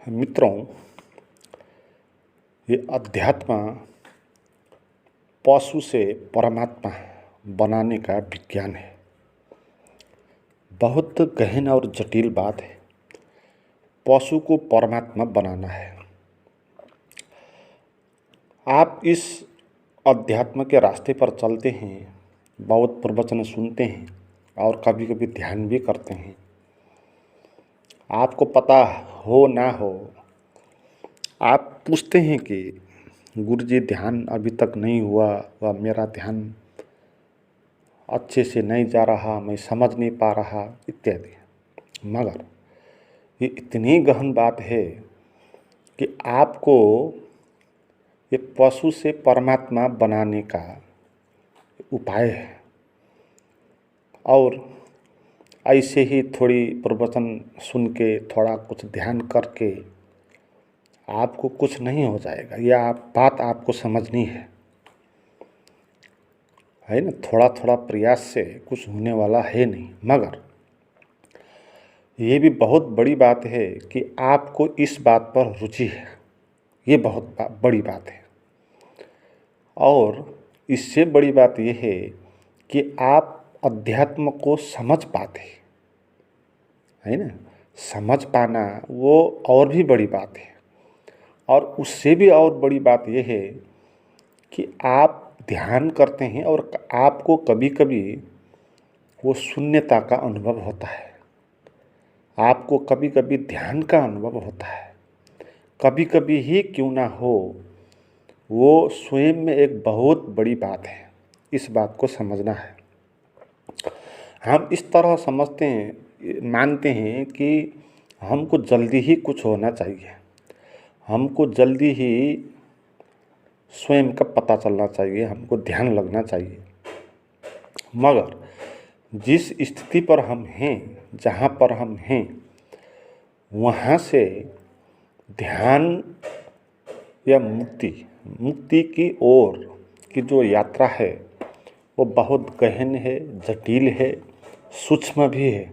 मित्रों, ये अध्यात्म पशु से परमात्मा बनाने का विज्ञान है। बहुत गहन और जटिल बात है। पशु को परमात्मा बनाना है। आप इस अध्यात्म के रास्ते पर चलते हैं, बहुत प्रवचन सुनते हैं और कभी कभी ध्यान भी करते हैं। आपको पता हो ना हो, आप पूछते हैं कि गुरुजी ध्यान अभी तक नहीं हुआ, व मेरा ध्यान अच्छे से नहीं जा रहा, मैं समझ नहीं पा रहा इत्यादि। मगर ये इतनी गहन बात है कि आपको ये पशु से परमात्मा बनाने का उपाय है। और ऐसे ही थोड़ी प्रवचन सुन के, थोड़ा कुछ ध्यान करके आपको कुछ नहीं हो जाएगा। यह बात आपको समझनी है ना। थोड़ा थोड़ा प्रयास से कुछ होने वाला है नहीं। मगर ये भी बहुत बड़ी बात है कि आपको इस बात पर रुचि है। ये बहुत बड़ी बात है। और इससे बड़ी बात यह है कि आप अध्यात्म को समझ पाते है ना। समझ पाना वो और भी बड़ी बात है। और उससे भी और बड़ी बात यह है कि आप ध्यान करते हैं और आपको कभी कभी वो शून्यता का अनुभव होता है। आपको कभी कभी ध्यान का अनुभव होता है। कभी कभी ही क्यों ना हो, वो स्वयं में एक बहुत बड़ी बात है। इस बात को समझना है। हम इस तरह समझते हैं, मानते हैं कि हमको जल्दी ही कुछ होना चाहिए, हमको जल्दी ही स्वयं का पता चलना चाहिए, हमको ध्यान लगना चाहिए। मगर जिस स्थिति पर हम हैं, जहाँ पर हम हैं, वहाँ से ध्यान या मुक्ति की ओर की जो यात्रा है वो बहुत गहन है, जटिल है, सूक्ष्म भी है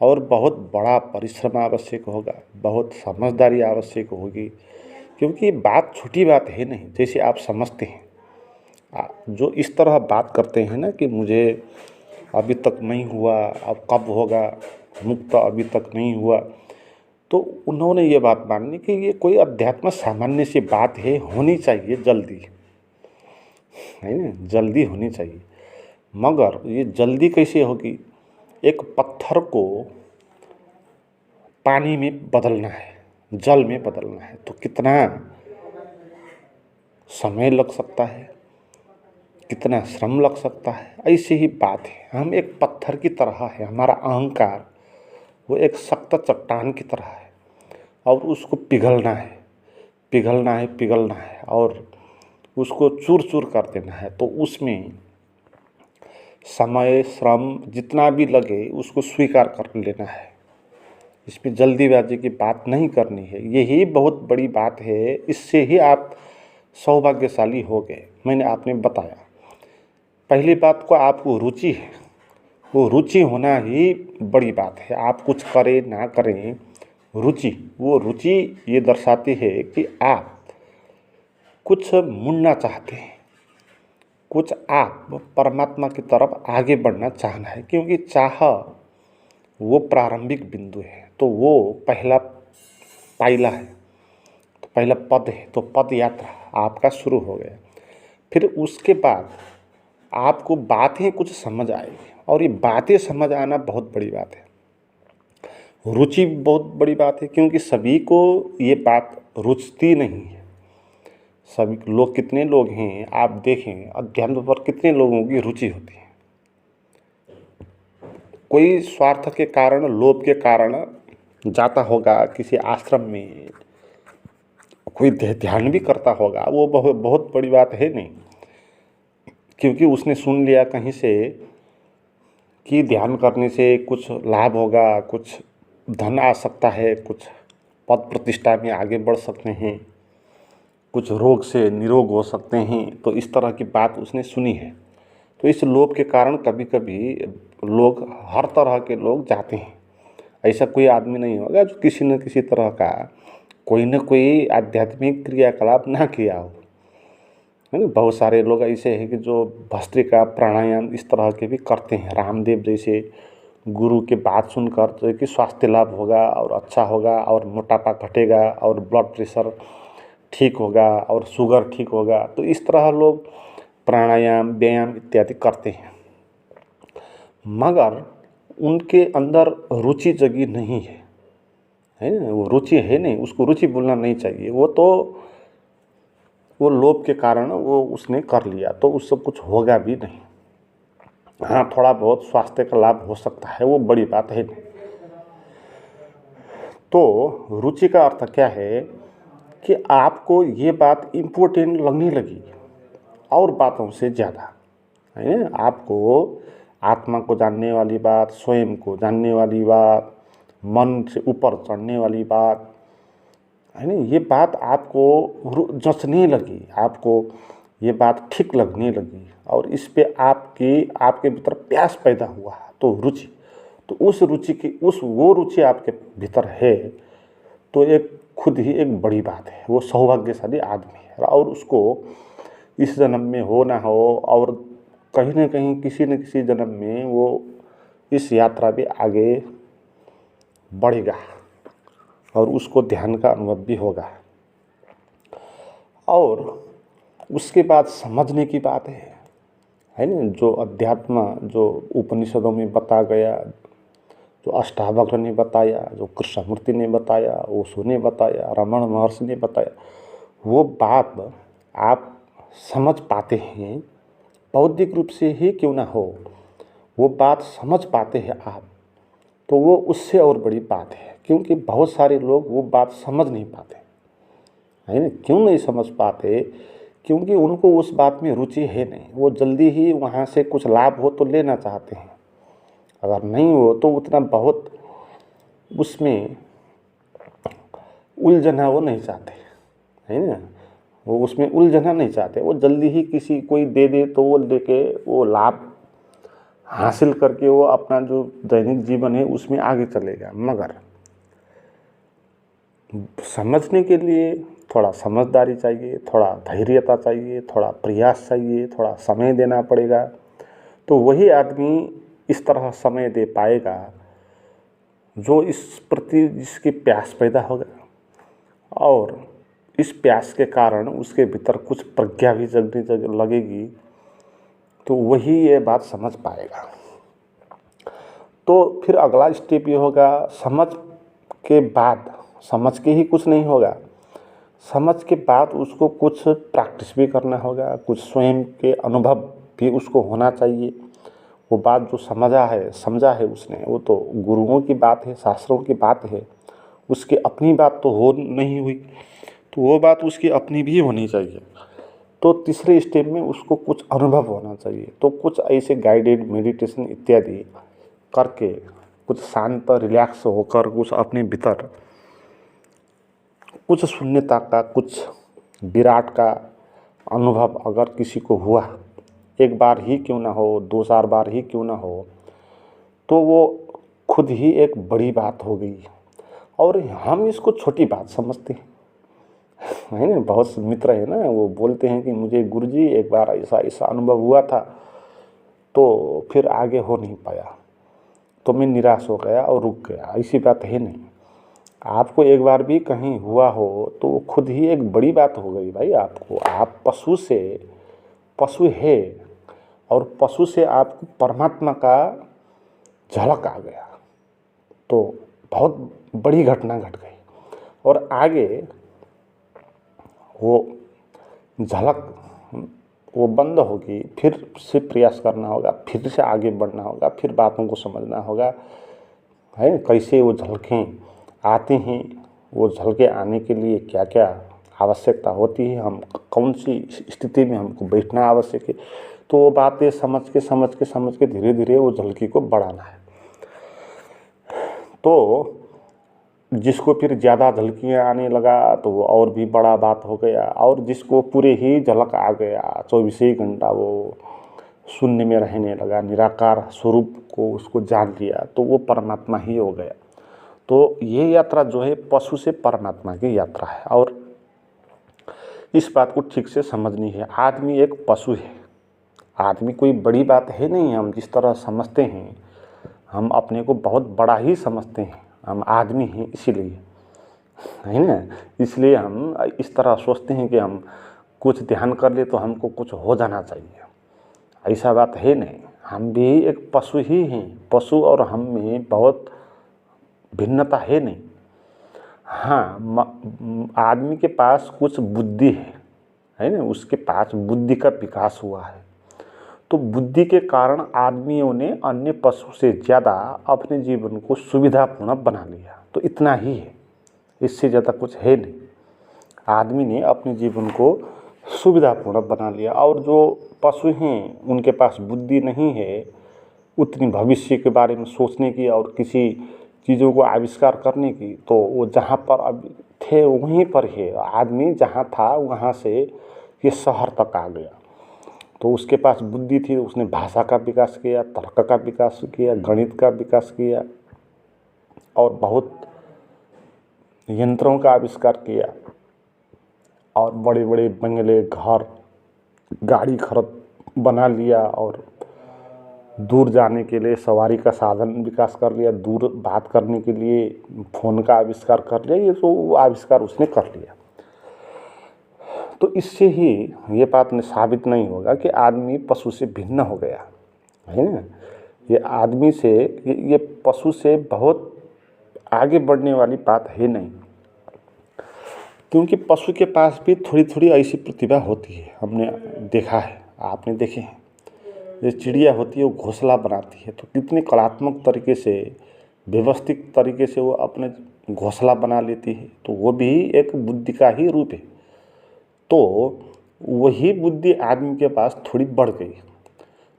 और बहुत बड़ा परिश्रम आवश्यक होगा, बहुत समझदारी आवश्यक होगी। क्योंकि बात छोटी बात है नहीं, जैसे आप समझते हैं। जो इस तरह बात करते हैं ना कि मुझे अभी तक नहीं हुआ, अब कब होगा, मुक्त अभी तक नहीं हुआ, तो उन्होंने ये बात मानी कि ये कोई अध्यात्म सामान्य सी बात है, होनी चाहिए जल्दी, है ना, जल्दी होनी चाहिए। मगर ये जल्दी कैसे होगी? एक पत्थर को पानी में बदलना है, जल में बदलना है, तो कितना समय लग सकता है, कितना श्रम लग सकता है। ऐसी ही बात है। हम एक पत्थर की तरह है। हमारा अहंकार वो एक सख्त चट्टान की तरह है और उसको पिघलना है, पिघलना है, पिघलना है और उसको चूर चूर कर देना है। तो उसमें समय, श्रम जितना भी लगे उसको स्वीकार कर लेना है। इसमें जल्दीबाजी की बात नहीं करनी है। यही बहुत बड़ी बात है। इससे ही आप सौभाग्यशाली हो गए। मैंने आपने बताया, पहली बात को आपको रुचि है। वो रुचि होना ही बड़ी बात है। आप कुछ करें ना करें, रुचि, वो रुचि ये दर्शाती है कि आप कुछ मुड़ना चाहते हैं, कुछ आप परमात्मा की तरफ आगे बढ़ना चाहना है। क्योंकि चाह वो प्रारंभिक बिंदु है, तो वो पहला पायला है, तो पहला पद है, तो पद यात्रा आपका शुरू हो गया। फिर उसके बाद आपको बातें कुछ समझ आएगी और ये बातें समझ आना बहुत बड़ी बात है। रुचि बहुत बड़ी बात है, क्योंकि सभी को ये बात रुचती नहीं है। सभी लोग, कितने लोग हैं आप देखें, अध्यात्म पर कितने लोगों की रुचि होती है। कोई स्वार्थ के कारण, लोभ के कारण जाता होगा किसी आश्रम में, कोई ध्यान भी करता होगा, वो बहुत बड़ी बात है नहीं। क्योंकि उसने सुन लिया कहीं से कि ध्यान करने से कुछ लाभ होगा, कुछ धन आ सकता है, कुछ पद प्रतिष्ठा में आगे बढ़ सकते हैं, कुछ रोग से निरोग हो सकते हैं। तो इस तरह की बात उसने सुनी है। तो इस लोभ के कारण कभी कभी लोग, हर तरह के लोग जाते हैं। ऐसा कोई आदमी नहीं होगा जो किसी न किसी तरह का कोई न कोई आध्यात्मिक क्रियाकलाप ना किया हो, है ना। बहुत सारे लोग ऐसे हैं कि जो भस्त्रिका प्राणायाम इस तरह के भी करते हैं। रामदेव जैसे गुरु की बात सुनकर जो है कि स्वास्थ्य लाभ होगा और अच्छा होगा और मोटापा घटेगा और ब्लड प्रेशर ठीक होगा और शुगर ठीक होगा, तो इस तरह लोग प्राणायाम व्यायाम इत्यादि करते हैं। मगर उनके अंदर रुचि जगी नहीं है ना। वो रुचि है नहीं, उसको रुचि बोलना नहीं चाहिए। वो लोभ के कारण वो उसने कर लिया, तो उससे कुछ होगा भी नहीं। हाँ, थोड़ा बहुत स्वास्थ्य का लाभ हो सकता है, वो बड़ी बात है नहीं। तो रुचि का अर्थ क्या है कि आपको ये बात इम्पोर्टेंट लगने लगी और बातों से ज़्यादा, है ना। आपको आत्मा को जानने वाली बात, स्वयं को जानने वाली बात, मन से ऊपर चढ़ने वाली बात, है ना, ये बात आपको जचने लगी, आपको ये बात ठीक लगने लगी और इस पे आपके भीतर प्यास पैदा हुआ, तो रुचि। तो उस रुचि की वो रुचि आपके भीतर है, तो एक खुद ही एक बड़ी बात है। वो सौभाग्यशाली आदमी है और उसको इस जन्म में हो ना हो और कहीं न कहीं किसी न किसी जन्म में वो इस यात्रा भी आगे बढ़ेगा और उसको ध्यान का अनुभव भी होगा। और उसके बाद समझने की बात है ना। जो अध्यात्म जो उपनिषदों में बता गया, जो अष्टावक्र ने बताया, जो कृष्णमूर्ति ने बताया, ओशो ने बताया, रमण महर्षि ने बताया, वो बात आप समझ पाते हैं, बौद्धिक रूप से ही क्यों ना हो, वो बात समझ पाते हैं आप, तो वो उससे और बड़ी बात है। क्योंकि बहुत सारे लोग वो बात समझ नहीं पाते, है ना। क्यों नहीं समझ पाते? क्योंकि उनको उस बात में रुचि है नहीं। वो जल्दी ही वहाँ से कुछ लाभ हो तो लेना चाहते हैं, अगर नहीं हो तो उतना बहुत उसमें उलझना वो नहीं चाहते, है ना। वो उसमें उलझना नहीं चाहते, वो जल्दी ही किसी कोई दे दे तो वो लेके वो लाभ हासिल करके वो अपना जो दैनिक जीवन है उसमें आगे चलेगा। मगर समझने के लिए थोड़ा समझदारी चाहिए, थोड़ा धैर्यता चाहिए, थोड़ा प्रयास चाहिए, थोड़ा समय देना पड़ेगा। तो वही आदमी इस तरह समय दे पाएगा जो इस प्रति जिसकी प्यास पैदा होगा और इस प्यास के कारण उसके भीतर कुछ प्रज्ञा भी जगने लगेगी, तो वही ये बात समझ पाएगा। तो फिर अगला स्टेप ये होगा, समझ के बाद, समझ के ही कुछ नहीं होगा, समझ के बाद उसको कुछ प्रैक्टिस भी करना होगा, कुछ स्वयं के अनुभव भी उसको होना चाहिए। वो बात जो समझा है उसने, वो तो गुरुओं की बात है, शास्त्रों की बात है, उसकी अपनी बात तो हो नहीं हुई, तो वो बात उसकी अपनी भी होनी चाहिए। तो तीसरे स्टेप में उसको कुछ अनुभव होना चाहिए। तो कुछ ऐसे गाइडेड मेडिटेशन इत्यादि करके कुछ शांत रिलैक्स होकर कुछ अपने भीतर कुछ शून्यता का, कुछ विराट का अनुभव अगर किसी को हुआ, एक बार ही क्यों ना हो, 2-4 बार ही क्यों ना हो, तो वो खुद ही एक बड़ी बात हो गई। और हम इसको छोटी बात समझते हैं, है ना। बहुत से मित्र है ना, वो बोलते हैं कि मुझे गुरुजी एक बार ऐसा ऐसा अनुभव हुआ था, तो फिर आगे हो नहीं पाया, तो मैं निराश हो गया और रुक गया। ऐसी बात है नहीं। आपको एक बार भी कहीं हुआ हो तो वो खुद ही एक बड़ी बात हो गई भाई। आपको, आप पशु है और पशु से आपको परमात्मा का झलक आ गया, तो बहुत बड़ी घटना घट गई। और आगे वो झलक वो बंद होगी, फिर से प्रयास करना होगा, फिर से आगे बढ़ना होगा, फिर बातों को समझना होगा, है। कैसे वो झलकें आती हैं, वो झलके आने के लिए क्या क्या आवश्यकता होती है, हम कौन सी स्थिति में हमको बैठना आवश्यक है, तो वो बातें समझ के धीरे धीरे वो झलकी को बढ़ाना है। तो जिसको फिर ज़्यादा झलकियाँ आने लगा तो वो और भी बड़ा बात हो गया, और जिसको पूरे ही झलक आ गया, 24 ही घंटा वो शून्य में रहने लगा, निराकार स्वरूप को उसको जान लिया, तो वो परमात्मा ही हो गया। तो ये यात्रा जो है पशु से परमात्मा की यात्रा है। और इस बात को ठीक से समझनी है। आदमी एक पशु है, आदमी कोई बड़ी बात है नहीं। हम जिस तरह समझते हैं, हम अपने को बहुत बड़ा ही समझते हैं, हम आदमी हैं इसीलिए, है ना। इसलिए हम इस तरह सोचते हैं कि हम कुछ ध्यान कर ले तो हमको कुछ हो जाना चाहिए। ऐसा बात है नहीं, हम भी एक पशु ही हैं। पशु और हम में बहुत भिन्नता है नहीं। हाँ, आदमी के पास कुछ बुद्धि है ना, उसके पास बुद्धि का विकास हुआ है। तो बुद्धि के कारण आदमियों ने अन्य पशु से ज़्यादा अपने जीवन को सुविधापूर्ण बना लिया। तो इतना ही है, इससे ज़्यादा कुछ है नहीं। आदमी ने अपने जीवन को सुविधापूर्ण बना लिया। और जो पशु हैं उनके पास बुद्धि नहीं है उतनी भविष्य के बारे में सोचने की और किसी चीज़ों को आविष्कार करने की, तो वो जहाँ पर अब थे वहीं पर है। आदमी जहाँ था वहाँ से ये शहर तक आ गया। तो उसके पास बुद्धि थी, उसने भाषा का विकास किया, तर्क का विकास किया, गणित का विकास किया और बहुत यंत्रों का आविष्कार किया और बड़े बड़े बंगले, घर, गाड़ी खरीद बना लिया और दूर जाने के लिए सवारी का साधन विकास कर लिया, दूर बात करने के लिए फ़ोन का आविष्कार कर लिया। ये तो आविष्कार उसने कर लिया। तो इससे ही ये बात साबित नहीं होगा कि आदमी पशु से भिन्न हो गया, है ना। ये आदमी से, ये पशु से बहुत आगे बढ़ने वाली बात है नहीं, क्योंकि पशु के पास भी थोड़ी थोड़ी ऐसी प्रतिभा होती है। हमने देखा है, आपने देखे हैं, जो चिड़िया होती है वो घोंसला बनाती है, तो कितने कलात्मक तरीके से, व्यवस्थित तरीके से वो अपने घोंसला बना लेती है। तो वो भी एक बुद्धि का ही रूप है। तो वही बुद्धि आदमी के पास थोड़ी बढ़ गई,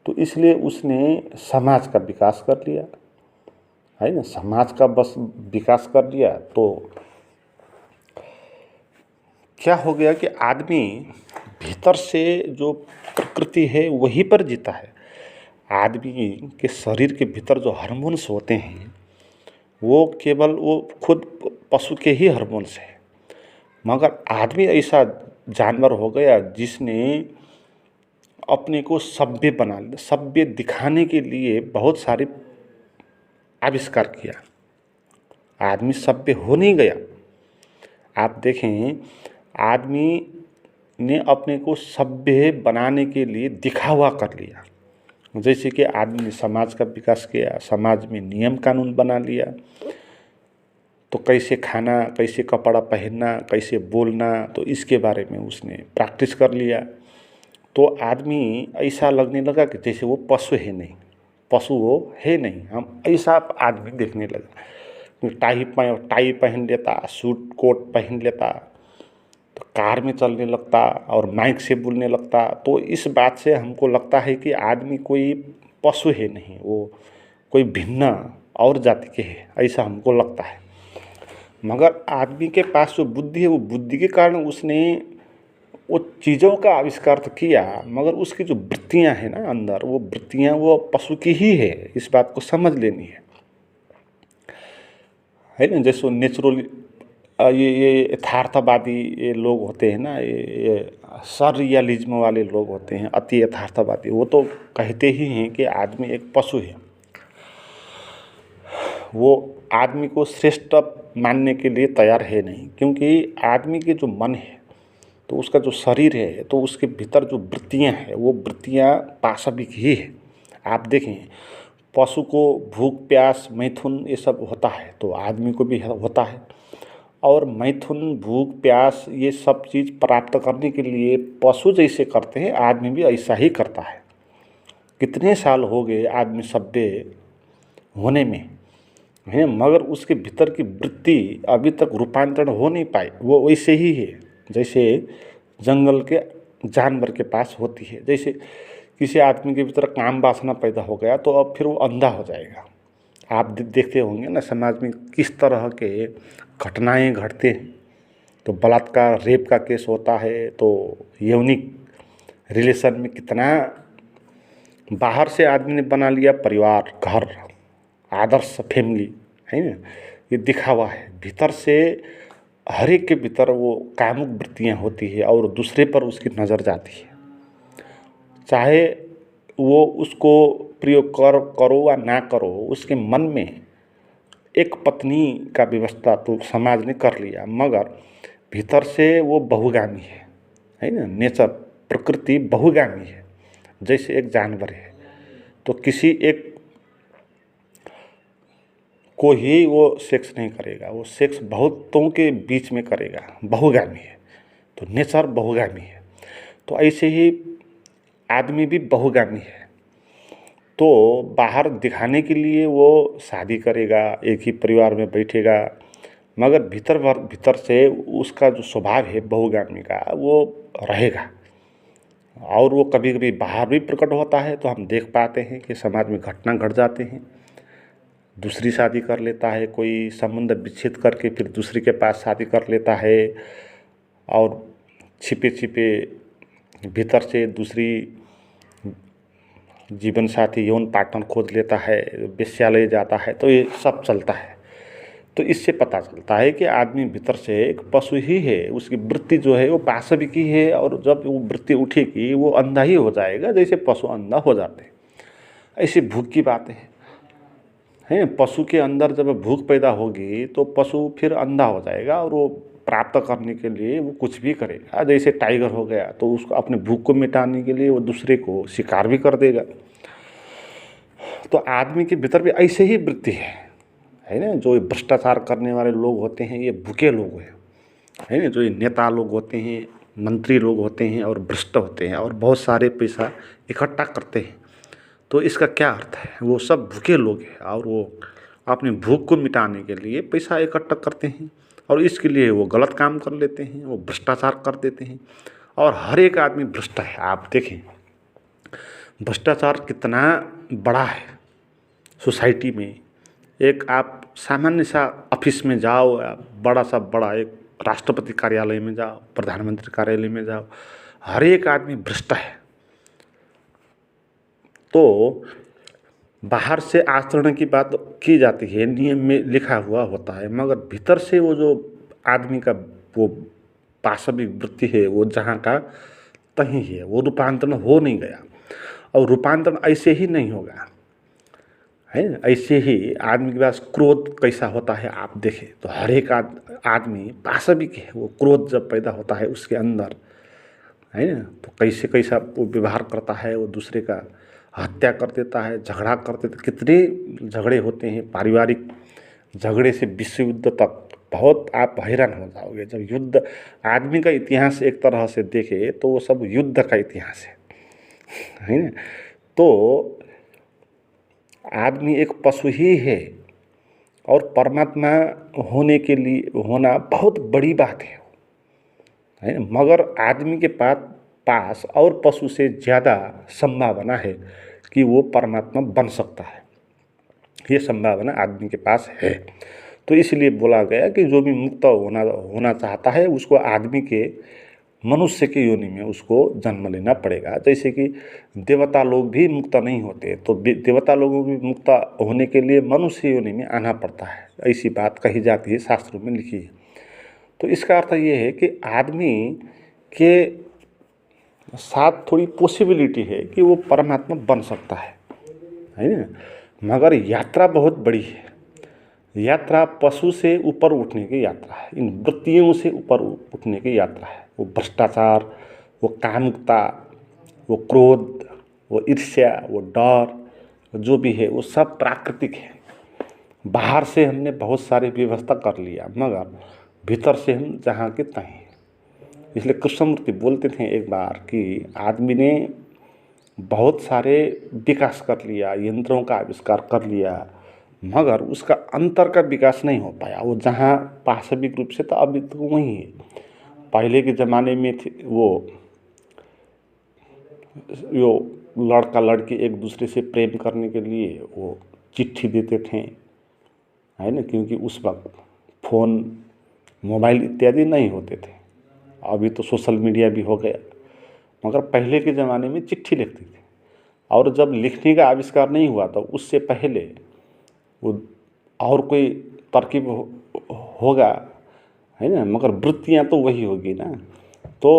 तो इसलिए उसने समाज का विकास कर लिया, है ना। समाज का बस विकास कर लिया तो क्या हो गया कि आदमी भीतर से जो प्रकृति है वहीं पर जीता है। आदमी के शरीर के भीतर जो हार्मोन्स होते हैं वो केवल वो खुद पशु के ही हार्मोन्स है। मगर आदमी ऐसा जानवर हो गया जिसने अपने को सभ्य बना लिया, सभ्य दिखाने के लिए बहुत सारे आविष्कार किया। आदमी सभ्य हो नहीं गया। आप देखें, आदमी ने अपने को सभ्य बनाने के लिए दिखावा कर लिया। जैसे कि आदमी ने समाज का विकास किया, समाज में नियम कानून बना लिया। तो कैसे खाना, कैसे कपड़ा पहनना, कैसे बोलना, तो इसके बारे में उसने प्रैक्टिस कर लिया। तो आदमी ऐसा लगने लगा कि जैसे वो पशु है नहीं, पशु वो है नहीं, हम ऐसा आदमी देखने लगा। टाई पहन लेता, सूट कोट पहन लेता, तो कार में चलने लगता और माइक से बोलने लगता। तो इस बात से हमको लगता है कि आदमी कोई पशु है नहीं, वो कोई भिन्न और जाति के है, ऐसा हमको लगता है। मगर आदमी के पास जो बुद्धि है, वो बुद्धि के कारण उसने वो चीज़ों का आविष्कार तो किया, मगर उसकी जो वृत्तियाँ हैं ना अंदर, वो वृत्तियाँ वो पशु की ही है। इस बात को समझ लेनी है ना। जैसे नेचुरल ये यथार्थवादी ये लोग होते हैं ना, ये सररियलिज्म वाले लोग होते हैं, अति यथार्थवादी, वो तो कहते ही हैं कि आदमी एक पशु है। वो आदमी को श्रेष्ठ मानने के लिए तैयार है नहीं, क्योंकि आदमी के जो मन है, तो उसका जो शरीर है, तो उसके भीतर जो वृत्तियाँ हैं वो वृत्तियाँ पाशविक ही है। आप देखें, पशु को भूख प्यास मैथुन ये सब होता है, तो आदमी को भी होता है। और मैथुन भूख प्यास ये सब चीज़ प्राप्त करने के लिए पशु जैसे करते हैं, आदमी भी ऐसा ही करता है। कितने साल हो गए आदमी सभ्य होने में, है, मगर उसके भीतर की वृत्ति अभी तक रूपांतरण हो नहीं पाई। वो वैसे ही है जैसे जंगल के जानवर के पास होती है। जैसे किसी आदमी के भीतर काम वासना पैदा हो गया तो अब फिर वो अंधा हो जाएगा। आप देखते होंगे ना समाज में किस तरह के घटनाएं घटते हैं। तो बलात्कार, रेप का केस होता है, तो यौनिक रिलेशन में कितना बाहर से आदमी ने बना लिया परिवार, घर, आदर्श फैमिली, है ना। ये दिखावा है। भीतर से हर एक के भीतर वो कामुक वृत्तियाँ होती है और दूसरे पर उसकी नज़र जाती है, चाहे वो उसको प्रयोग करो या ना करो, उसके मन में एक पत्नी का व्यवस्था तो समाज ने कर लिया, मगर भीतर से वो बहुगामी है ना। नेचर, प्रकृति बहुगामी है, जैसे एक जानवर है तो किसी एक को ही वो सेक्स नहीं करेगा, वो सेक्स बहुतों के बीच में करेगा, बहुगामी है। तो नेचर बहुगामी है, तो ऐसे ही आदमी भी बहुगामी है। तो बाहर दिखाने के लिए वो शादी करेगा, एक ही परिवार में बैठेगा, मगर भीतर से उसका जो स्वभाव है बहुगामी का वो रहेगा। और वो कभी कभी बाहर भी प्रकट होता है, तो हम देख पाते हैं कि समाज में घटना घट जाते हैं। दूसरी शादी कर लेता है कोई, संबंध विच्छेद करके फिर दूसरी के पास शादी कर लेता है, और छिपे छिपे भीतर से दूसरी जीवन साथी, यौन पार्टनर खोज लेता है, वेश्यालय जाता है, तो ये सब चलता है। तो इससे पता चलता है कि आदमी भीतर से एक पशु ही है, उसकी वृत्ति जो है वो पाशविक ही है, और जब वो वृत्ति उठेगी वो अंधा ही हो जाएगा, जैसे पशु अंधा हो जाते हैं। ऐसी भूख की बात है। पशु के अंदर जब भूख पैदा होगी तो पशु फिर अंधा हो जाएगा, और वो प्राप्त करने के लिए वो कुछ भी करेगा। जैसे टाइगर हो गया तो उसको अपने भूख को मिटाने के लिए वो दूसरे को शिकार भी कर देगा। तो आदमी के भीतर भी ऐसे ही वृत्ति है ना। जो भ्रष्टाचार करने वाले लोग होते हैं ये भूखे लोग हैं, है ना। जो ये नेता लोग होते हैं, मंत्री लोग होते हैं और भ्रष्ट होते हैं और बहुत सारे पैसा इकट्ठा करते हैं, तो इसका क्या अर्थ है? वो सब भूखे लोग हैं और वो अपनी भूख को मिटाने के लिए पैसा इकट्ठा करते हैं, और इसके लिए वो गलत काम कर लेते हैं, वो भ्रष्टाचार कर देते हैं। और हर एक आदमी भ्रष्ट है। आप देखें भ्रष्टाचार कितना बड़ा है सोसाइटी में। एक आप सामान्य सा ऑफिस में जाओ, या बड़ा सा बड़ा एक राष्ट्रपति कार्यालय में जाओ, प्रधानमंत्री कार्यालय में जाओ, हर एक आदमी भ्रष्ट है। तो बाहर से आचरण की बात की जाती है, नियम में लिखा हुआ होता है, मगर भीतर से वो जो आदमी का वो पाशविक वृत्ति है वो जहाँ का तहीं है, वो रूपांतरण हो नहीं गया। और रूपांतरण ऐसे ही नहीं होगा, है ना। ऐसे ही आदमी के पास क्रोध कैसा होता है आप देखें तो हर एक आदमी पाशविक है। वो क्रोध जब पैदा होता है उसके अंदर, है ना, तो कैसे कैसा वो व्यवहार करता है, वो दूसरे का हत्या कर देता है, झगड़ा कर देता है। कितने झगड़े होते हैं, पारिवारिक झगड़े से विश्व युद्ध तक, बहुत आप हैरान हो जाओगे जब युद्ध आदमी का इतिहास एक तरह से देखे तो वो सब युद्ध का इतिहास है ना। तो आदमी एक पशु ही है, और परमात्मा होने के लिए होना बहुत बड़ी बात है ना। मगर आदमी के पास और पशु से ज़्यादा संभावना है कि वो परमात्मा बन सकता है। ये संभावना आदमी के पास है। तो इसलिए बोला गया कि जो भी मुक्त होना चाहता है उसको आदमी के मनुष्य के योनि में उसको जन्म लेना पड़ेगा। जैसे कि देवता लोग भी मुक्त नहीं होते, तो देवता लोगों को भी मुक्त होने के लिए मनुष्य योनि में आना पड़ता है। ऐसी बात कही जाती है, शास्त्रों में लिखी है। तो इसका अर्थ ये है कि आदमी के साथ थोड़ी पॉसिबिलिटी है कि वो परमात्मा बन सकता है ना। मगर यात्रा बहुत बड़ी है। यात्रा पशु से ऊपर उठने की यात्रा है, इन वृत्तियों से ऊपर उठने की यात्रा है। वो भ्रष्टाचार, वो कामुकता, वो क्रोध, वो ईर्ष्या, वो डर, जो भी है वो सब प्राकृतिक है। बाहर से हमने बहुत सारी व्यवस्था कर लिया, मगर भीतर से हम जहाँ के तहीं। इसलिए कृष्णमूर्ति बोलते थे एक बार कि आदमी ने बहुत सारे विकास कर लिया, यंत्रों का आविष्कार कर लिया, मगर उसका अंतर का विकास नहीं हो पाया। वो जहाँ पाशविक रूप से तो अभी तो वही है। पहले के ज़माने में थे वो लड़का लड़की एक दूसरे से प्रेम करने के लिए वो चिट्ठी देते थे, है ना, क्योंकि उस वक्त फ़ोन, मोबाइल इत्यादि नहीं होते थे। अभी तो सोशल मीडिया भी हो गया, मगर पहले के ज़माने में चिट्ठी लिखते थे। और जब लिखने का आविष्कार नहीं हुआ तो उससे पहले वो और कोई तरकीब होगा, है ना, मगर वृत्तियाँ तो वही होगी ना। तो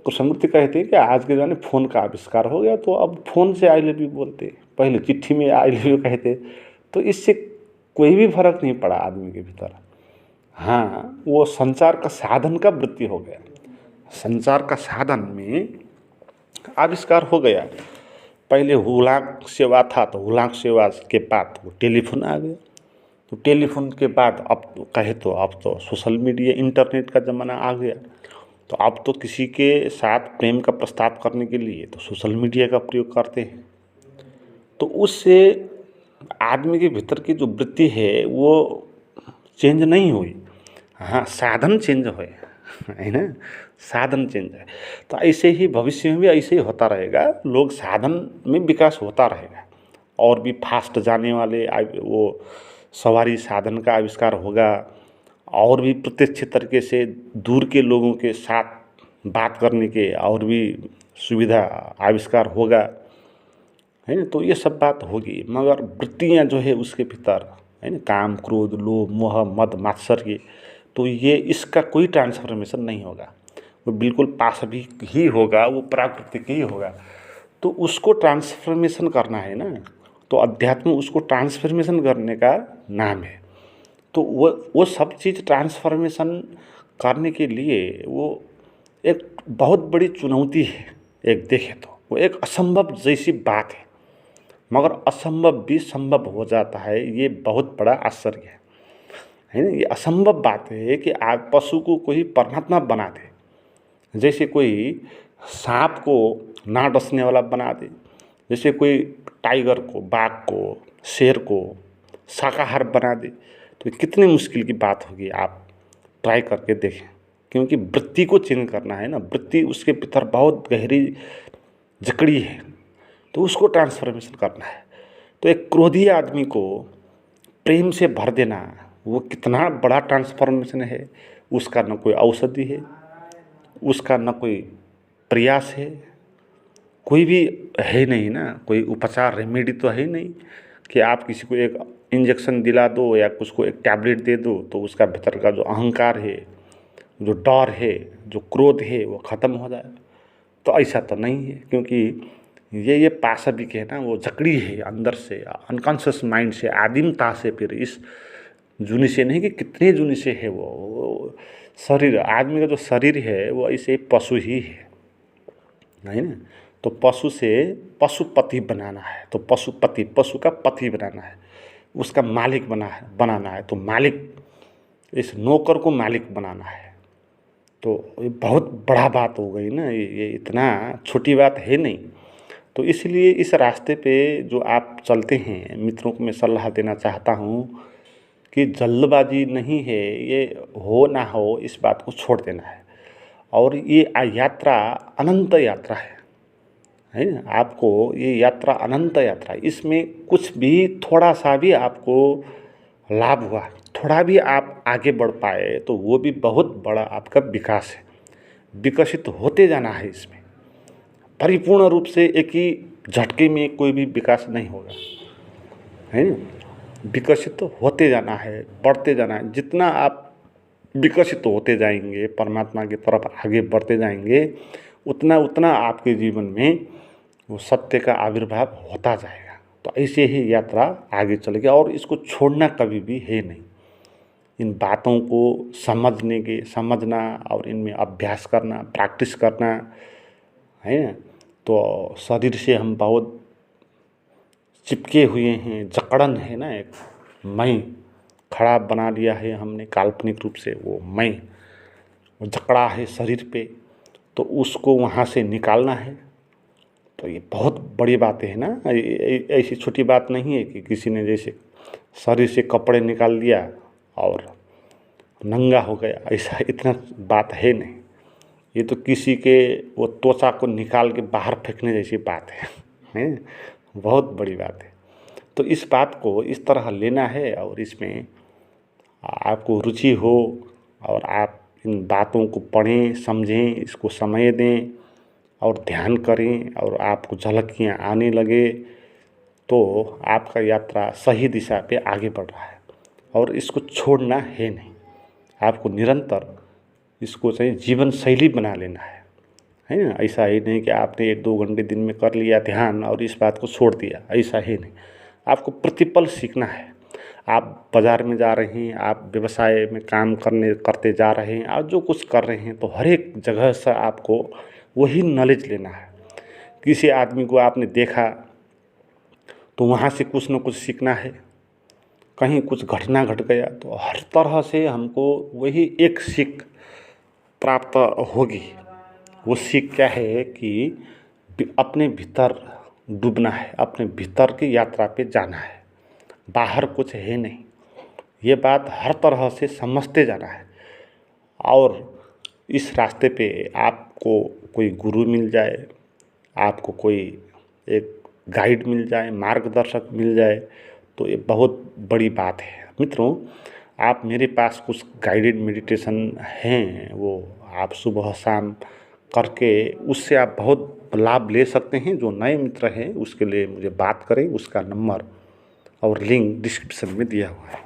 कृष्णमूर्ति कहते हैं कि आज के ज़माने फ़ोन का आविष्कार हो गया, तो अब फ़ोन से आई लव यू बोलते, पहले चिट्ठी में आई लव यू कहते। तो इससे कोई भी फर्क नहीं पड़ा आदमी के भीतर। हाँ, वो संचार का साधन का वृत्ति हो गया, संचार का साधन में आविष्कार हो गया। पहले हुलाक सेवा था, तो हुलाक सेवा के बाद वो टेलीफोन आ गया। तो टेलीफोन के बाद अब कहे तो अब तो सोशल मीडिया इंटरनेट का ज़माना आ गया। तो अब तो किसी के साथ प्रेम का प्रस्ताव करने के लिए तो सोशल मीडिया का प्रयोग करते हैं। तो उससे आदमी के भीतर की जो वृत्ति है वो चेंज नहीं हुई। हाँ, साधन चेंज हुए, है ना, साधन चेंज है। तो ऐसे ही भविष्य में भी ऐसे ही होता रहेगा, लोग साधन में विकास होता रहेगा, और भी फास्ट जाने वाले वो सवारी साधन का आविष्कार होगा, और भी प्रत्यक्ष तरीके से दूर के लोगों के साथ बात करने के और भी सुविधा आविष्कार होगा, है ना। तो ये सब बात होगी, मगर वृत्तियाँ जो है उसके भीतर, है ना, काम, क्रोध, लोभ, मोह, मद, मात्सर्य, तो ये इसका कोई ट्रांसफॉर्मेशन नहीं होगा, वो बिल्कुल पाशविक ही होगा, वो प्राकृतिक ही होगा। तो उसको ट्रांसफॉर्मेशन करना है ना, तो अध्यात्म उसको ट्रांसफॉर्मेशन करने का नाम है। तो वो सब चीज़ ट्रांसफॉर्मेशन करने के लिए वो एक बहुत बड़ी चुनौती है, एक देखें तो वो एक असंभव जैसी बात है, मगर असंभव भी संभव हो जाता है, ये बहुत बड़ा आश्चर्य है ना। ये असंभव बात है कि आप पशु को कोई परमात्मा बना दे, जैसे कोई सांप को ना डसने वाला बना दे, जैसे कोई टाइगर को, बाघ को, शेर को शाकाहार बना दे, तो कितनी मुश्किल की बात होगी। आप ट्राई करके देखें, क्योंकि वृत्ति को चेंज करना है ना, वृत्ति उसके भीतर बहुत गहरी जकड़ी है, तो उसको ट्रांसफॉर्मेशन करना है। तो एक क्रोधी आदमी को प्रेम से भर देना, वो कितना बड़ा ट्रांसफॉर्मेशन है। उसका न कोई औषधि है, उसका न कोई प्रयास है, कोई भी है नहीं ना, कोई उपचार रेमेडी तो है नहीं कि आप किसी को एक इंजेक्शन दिला दो या उसको एक टैबलेट दे दो तो उसका भीतर का जो अहंकार है, जो डर है, जो क्रोध है, वो ख़त्म हो जाए। तो ऐसा तो नहीं है, क्योंकि ये पाशविक है ना, वो जकड़ी है अंदर से, अनकॉन्शियस माइंड से, आदिमता से, फिर इस जूनी से नहीं कि कितने जूनी से है वो शरीर। आदमी का जो शरीर है वो ऐसे पशु ही है ना। तो पशु से पशुपति बनाना है, तो पशुपति, पशु का पति बनाना है, उसका मालिक बनाना है। तो मालिक, इस नौकर को मालिक बनाना है। तो ये बहुत बड़ा बात हो गई ना, ये इतना छोटी बात है नहीं। तो इसलिए इस रास्ते पे जो आप चलते हैं, मित्रों को मैं सलाह देना चाहता हूँ कि जल्दबाजी नहीं है, ये हो ना हो इस बात को छोड़ देना है। और ये यात्रा अनंत यात्रा है ना। आपको ये यात्रा अनंत यात्रा, इसमें कुछ भी थोड़ा सा भी आपको लाभ हुआ, थोड़ा भी आप आगे बढ़ पाए, तो वो भी बहुत बड़ा आपका विकास है। विकसित होते जाना है इसमें, परिपूर्ण रूप से एक ही झटके में कोई भी विकास नहीं होगा, है ना। विकसित होते जाना है, बढ़ते जाना है। जितना आप विकसित होते जाएंगे, परमात्मा की तरफ आगे बढ़ते जाएंगे, उतना उतना आपके जीवन में वो सत्य का आविर्भाव होता जाएगा। तो ऐसे ही यात्रा आगे चलेगी, और इसको छोड़ना कभी भी है नहीं। इन बातों को समझना और इनमें अभ्यास करना, प्रैक्टिस करना, है ना। तो शरीर से हम बहुत चिपके हुए हैं, जकड़न है ना, एक मैं खड़ा बना लिया है हमने काल्पनिक रूप से, वो मैं वो जकड़ा है शरीर पे, तो उसको वहाँ से निकालना है। तो ये बहुत बड़ी बात है ना, ऐसी छोटी बात नहीं है कि किसी ने जैसे शरीर से कपड़े निकाल दिया और नंगा हो गया, ऐसा इतना बात है नहीं। ये तो किसी के वो त्वचा को निकाल के बाहर फेंकने जैसी बात है, बहुत बड़ी बात है। तो इस बात को इस तरह लेना है, और इसमें आपको रुचि हो, और आप इन बातों को पढ़ें, समझें, इसको समय दें और ध्यान करें, और आपको झलकियाँ आने लगे, तो आपका यात्रा सही दिशा पे आगे बढ़ रहा है। और इसको छोड़ना है नहीं। आपको निरंतर इसको चाहिए जीवन शैली बना लेना है ना। ऐसा ही नहीं कि आपने 1-2 घंटे दिन में कर लिया ध्यान और इस बात को छोड़ दिया, ऐसा ही नहीं। आपको प्रतिपल सीखना है। आप बाज़ार में जा रहे हैं, आप व्यवसाय में काम करते जा रहे हैं, आप जो कुछ कर रहे हैं तो हर एक जगह से आपको वही नॉलेज लेना है। किसी आदमी को आपने देखा तो वहाँ से कुछ न कुछ सीखना है। कहीं कुछ घटना घट गया तो हर तरह से हमको वही एक सीख प्राप्त होगी। वो सीख क्या है कि अपने भीतर डूबना है, अपने भीतर की यात्रा पे जाना है, बाहर कुछ है नहीं। ये बात हर तरह से समझते जाना है। और इस रास्ते पे आपको कोई गुरु मिल जाए, आपको कोई एक गाइड मिल जाए, मार्गदर्शक मिल जाए तो ये बहुत बड़ी बात है। मित्रों, आप मेरे पास कुछ गाइडेड मेडिटेशन हैं, वो आप सुबह शाम करके उससे आप बहुत लाभ ले सकते हैं। जो नए मित्र हैं उसके लिए मुझे बात करें, उसका नंबर और लिंक डिस्क्रिप्शन में दिया हुआ है।